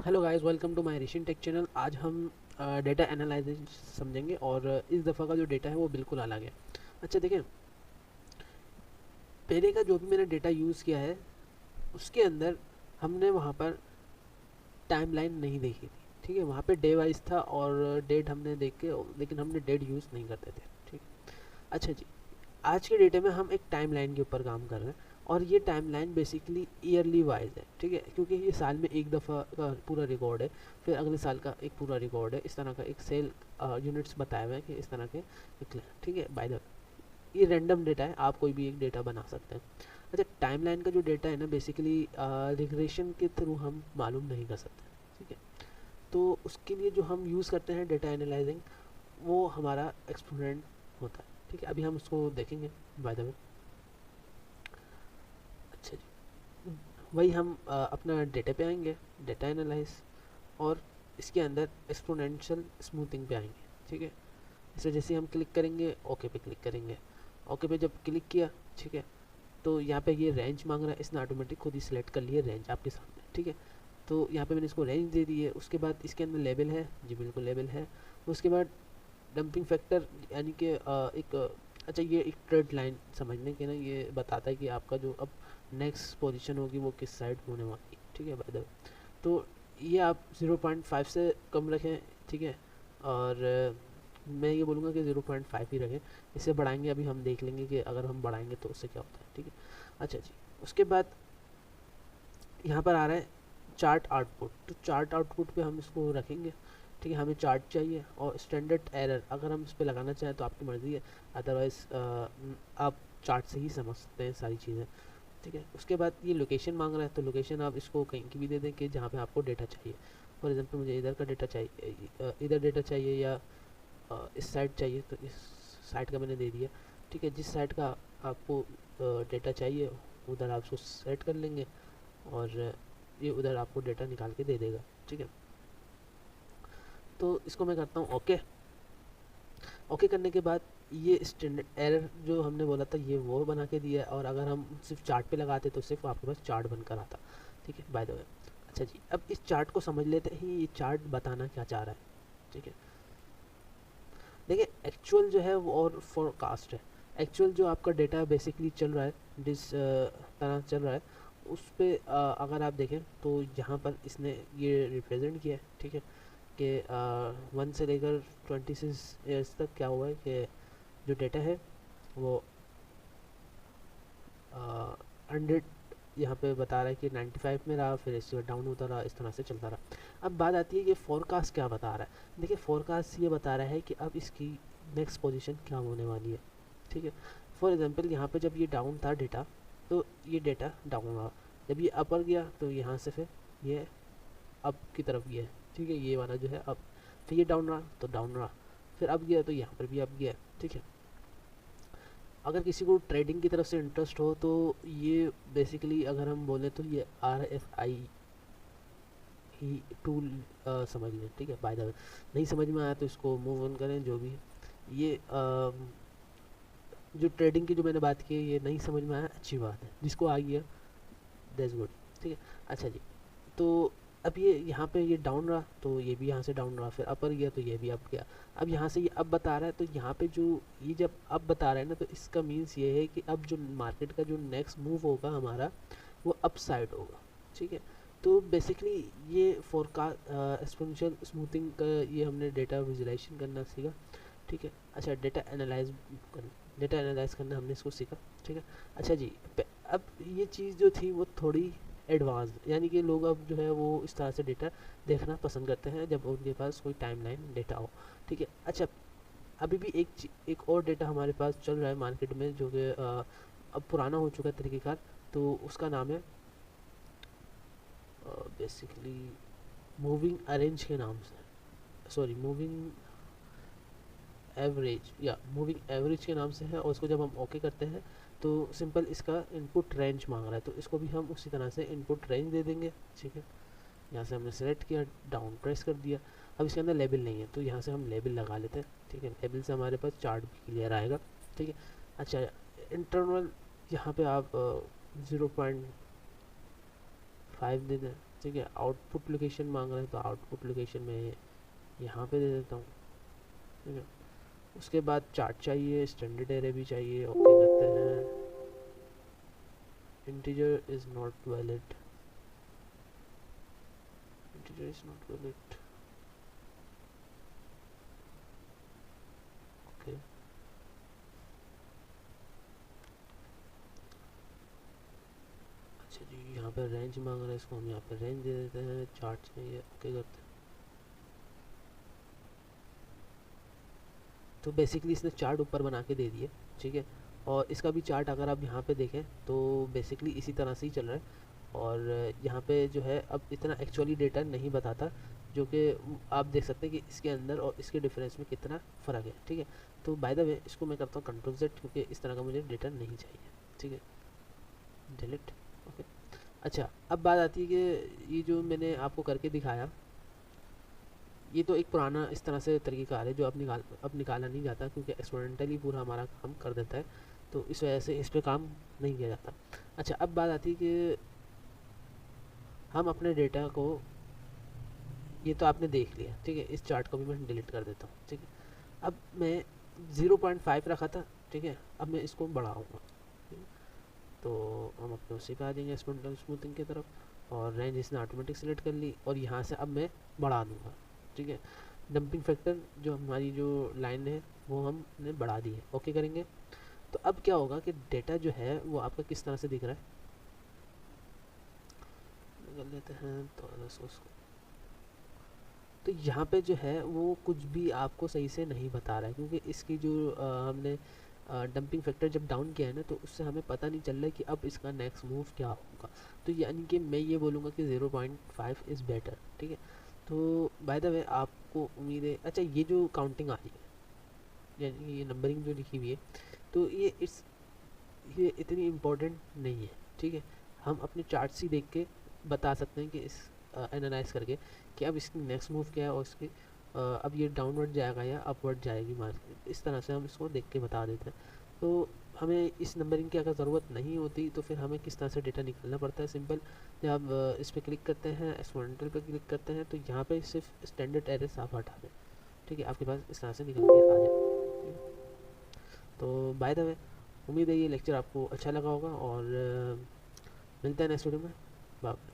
Hello guys, welcome to my Rishin tech channel. आज हम data analysis समझेंगे और इस दफ़ा का जो डेटा है वो बिल्कुल अलग है। अच्छा देखिए, पहले का जो भी मैंने डेटा यूज़ किया है उसके अंदर हमने वहाँ पर टाइमलाइन नहीं देखी थी। ठीक है, वहाँ पे डे वाइज था और डेट हमने देख के, लेकिन हमने डेट यूज़ नहीं करते थे। ठीक है। अच्छा जी, आज के डेटे में हम एक टाइमलाइन के ऊपर काम कर रहे हैं और ये टाइमलाइन बेसिकली ईयरली वाइज है। ठीक है, क्योंकि ये साल में एक दफ़ा का पूरा रिकॉर्ड है, फिर अगले साल का एक पूरा रिकॉर्ड है, इस तरह का एक सेल यूनिट्स बताए हुए हैं कि इस तरह के निकले। ठीक है, बाय द ये रैंडम डेटा है, आप कोई भी एक डेटा बना सकते हैं। अच्छा, टाइमलाइन का जो डेटा है ना, बेसिकली रिग्रेशन के थ्रू हम मालूम नहीं कर सकते। ठीक है, तो उसके लिए जो हम यूज़ करते हैं डेटा एनालाइजिंग, वो हमारा एक्सपोनेंट होता है। ठीक है, अभी हम उसको देखेंगे बाय द वे। अच्छा जी, वही हम अपना डेटा पे आएंगे, डेटा एनालाइज, और इसके अंदर एक्सपोनेंशियल स्मूथिंग पे आएंगे। ठीक है, इसे जैसे हम क्लिक करेंगे, ओके पे क्लिक करेंगे। ओके पे जब क्लिक किया, ठीक है, तो यहाँ पे ये रेंज मांग रहा है, इसने ऑटोमेटिक खुद ही सिलेक्ट कर लिया रेंज आपके सामने। ठीक है, तो यहाँ पे मैंने इसको रेंज दे दी है। उसके बाद इसके अंदर लेबल है, जी बिल्कुल लेबल है। उसके बाद डंपिंग फैक्टर, यानी कि एक अच्छा, ये एक ट्रेड लाइन समझने के ना, ये बताता है कि आपका जो अब नेक्स्ट पोजीशन होगी वो किस साइड होने वाली है। ठीक है, बाय द वे, तो ये आप 0.5 से कम रखें। ठीक है, और मैं ये बोलूँगा कि 0.5 ही रखें। इसे बढ़ाएंगे, अभी हम देख लेंगे कि अगर हम बढ़ाएंगे तो उससे क्या होता है। ठीक है, अच्छा जी, उसके बाद यहाँ पर आ रहा है चार्ट आउटपुट। तो चार्ट आउटपुट पे हम इसको रखेंगे। ठीक है, हमें चार्ट चाहिए और स्टैंडर्ड एरर अगर हम इस पर लगाना चाहें तो आपकी मर्ज़ी है, अदरवाइज़ आप चार्ट से ही समझ सकते हैं सारी चीज़ें। ठीक है, उसके बाद ये लोकेशन मांग रहा है, तो लोकेशन आप इसको कहीं की भी दे दें कि जहाँ पे आपको डेटा चाहिए। फॉर एग्जांपल मुझे इधर का डेटा चाहिए, इधर डेटा चाहिए, या इस साइड चाहिए, तो इस साइड का मैंने दे दिया। ठीक है, जिस साइड का आपको डेटा चाहिए उधर आप उसको सेट कर लेंगे और ये उधर आपको डेटा निकाल के दे देगा। ठीक है, तो इसको मैं करता हूँ ओके। ओके करने के बाद ये स्टैंडर्ड एरर जो हमने बोला था ये वो बना के दिया है, और अगर हम सिर्फ चार्ट पे लगाते तो सिर्फ आपके पास चार्ट बनकर आता। ठीक है, बाय द वे। अच्छा जी, अब इस चार्ट को समझ लेते हैं, ये चार्ट बताना क्या चाह रहा है। ठीक है, देखिए एक्चुअल जो है वो और फोरकास्ट है। एक्चुअल जो आपका डेटा बेसिकली चल रहा है, जिस तरह चल रहा है उस पे अगर आप देखें तो यहाँ पर इसने ये रिप्रेजेंट किया है। ठीक है, कि 1 से लेकर 26 ईयर्स तक क्या हुआ है कि जो डेटा है वो 100 यहाँ पे बता रहा है कि 95 में रहा, फिर इसके बाद डाउन होता रहा, इस तरह से चलता रहा। अब बात आती है कि फोरकास्ट क्या बता रहा है। देखिए, फोरकास्ट ये बता रहा है कि अब इसकी नेक्स्ट पोजीशन क्या होने वाली है। ठीक है, फॉर एग्जांपल यहाँ पे जब ये डाउन था डेटा, तो ये डेटा डाउन रहा। जब ये अपर गया तो यहाँ से फिर ये अप की तरफ गया। ठीक है, ये वाला जो है अप, फिर ये डाउन रहा तो डाउन रहा, फिर अप गया तो यहाँ पर भी अप गया। ठीक है, अगर किसी को ट्रेडिंग की तरफ से इंटरेस्ट हो तो ये बेसिकली अगर हम बोलें तो ये RSI ही टूल समझ लें। ठीक है, बाय द वे, नहीं समझ में आया तो इसको मूव ऑन करें। जो भी ये जो ट्रेडिंग की जो मैंने बात की ये नहीं समझ में आया, अच्छी बात है, जिसको आ गया दैट्स गुड। ठीक है, अच्छा जी, तो अब ये यहाँ पे ये डाउन रहा तो ये भी यहाँ से डाउन रहा, फिर अपर गया तो ये भी अप गया। अब यहाँ से ये अप बता रहा है, तो यहाँ पे जो ये जब अप बता रहा है ना, तो इसका मीन्स ये है कि अब जो मार्केट का जो नेक्स्ट मूव होगा हमारा वो अप साइड होगा। ठीक है, तो बेसिकली ये फोरकास्ट एक्सपोनेंशियल स्मूथिंग का ये हमने डेटा विजुलाइजेशन करना सीखा। ठीक है, अच्छा डेटा एनालाइज करना हमने इसको सीखा। ठीक है, अच्छा जी, अब ये चीज़ जो थी वो थोड़ी एडवांस, यानी कि लोग अब जो है वो इस तरह से डेटा देखना पसंद करते हैं जब उनके पास कोई टाइमलाइन डेटा हो। ठीक है, अच्छा, अभी भी एक और डेटा हमारे पास चल रहा है मार्केट में, जो कि अब पुराना हो चुका है तरीक़ेकार। तो उसका नाम है बेसिकली मूविंग अरेंज के नाम से, सॉरी मूविंग एवरेज, या मूविंग एवरेज के नाम से है। और उसको जब हम ओके करते हैं तो सिंपल इसका इनपुट रेंज मांग रहा है, तो इसको भी हम उसी तरह से इनपुट रेंज दे देंगे। ठीक है, यहाँ से हमने सेलेक्ट किया, डाउन प्रेस कर दिया। अब इसके अंदर लेबल नहीं है तो यहाँ से हम लेबल लगा लेते हैं। ठीक है, लेबल से हमारे पास चार्ट भी क्लियर आएगा। ठीक है, अच्छा, इंटरवल यहाँ पे आप 0.5 दे दें। ठीक है। आउटपुट लोकेशन मांग रहा है तो आउटपुट लोकेशन में यहाँ पे दे देता हूँ, ठीक है। उसके बाद चार्ट चाहिए, स्टैंडर्ड एरे भी चाहिए, ओके करते हैं। Integer is not valid, integer is not valid, okay. अच्छा जी, यहाँ पे रेंज मांग रहा है, इसको हम यहाँ पे रेंज दे देते हैं, चार्ट चाहिए, ओके करते हैं। तो बेसिकली इसने चार्ट ऊपर बना के दे दिए, ठीक है। और इसका भी चार्ट अगर आप यहाँ पे देखें तो बेसिकली इसी तरह से ही चल रहा है। और यहाँ पे जो है अब इतना एक्चुअली डेटा नहीं बताता, जो कि आप देख सकते हैं कि इसके अंदर और इसके डिफरेंस में कितना फ़र्क है, ठीक है। तो बाय द वे इसको मैं करता हूँ कंट्रोल Z, क्योंकि इस तरह का मुझे डेटा नहीं चाहिए, ठीक है। Delete, okay. अच्छा, अब बात आती है कि ये जो मैंने आपको करके दिखाया, ये तो एक पुराना इस तरह से तरीक़ाकार है जो अब निकाला नहीं जाता, क्योंकि एक्सपोनेंटली पूरा हमारा काम कर देता है, तो इस वजह से इस पे काम नहीं किया जाता। अच्छा, अब बात आती है कि हम अपने डेटा को, ये तो आपने देख लिया, ठीक है। इस चार्ट को भी मैं डिलीट कर देता हूँ, ठीक है। अब मैं 0.5 रखा था, ठीक है। अब मैं इसको बढ़ाऊँगा, ठीक है। तो हम अपने उसी पे आ जाएंगे एक्सपोनेंशियल स्मूथिंग की तरफ, और रेंज इसने ऑटोमेटिक सेलेक्ट कर ली, और यहाँ से अब मैं बढ़ा दूँगा, ठीक है। डंपिंग फैक्टर जो हमारी जो लाइन है वो हमने बढ़ा दी है, ओके करेंगे। तो अब क्या होगा कि डेटा जो है वो आपका किस तरह से दिख रहा है, कर लेते हैं थोड़ा सा उसको। तो यहाँ पे जो है वो कुछ भी आपको सही से नहीं बता रहा है, क्योंकि इसकी जो हमने डंपिंग फैक्टर जब डाउन किया है ना, तो उससे हमें पता नहीं चल रहा है कि अब इसका नेक्स्ट मूव क्या होगा। तो यानी कि मैं ये बोलूँगा कि 0.5 इज़ बेटर, ठीक है। तो बाय द वे आपको उम्मीद है, अच्छा ये जो काउंटिंग आ रही है, यानी ये नंबरिंग जो लिखी हुई है, तो ये इतनी इम्पोर्टेंट नहीं है, ठीक है। हम अपने चार्ट से देख के बता सकते हैं कि इस एनालाइज करके कि अब इसकी नेक्स्ट मूव क्या है, और इसकी अब ये डाउनवर्ड जाएगा या अपवर्ड जाएगी मार्केट, इस तरह से हम इसको देख के बता देते हैं। तो हमें इस नंबरिंग की अगर ज़रूरत नहीं होती तो फिर हमें किस तरह से डेटा निकालना पड़ता है, सिंपल। जब आप इस पर क्लिक करते हैं, एक्सपोनेंशियल पे क्लिक करते हैं, तो यहाँ पे सिर्फ स्टैंडर्ड एरे साफ हटा दें, ठीक है। आपके पास इस तरह से निकल के आ जाए। तो बाय द वे उम्मीद है ये लेक्चर आपको अच्छा लगा होगा, और मिलते हैं नेक्स्ट वीडियो में। बाय।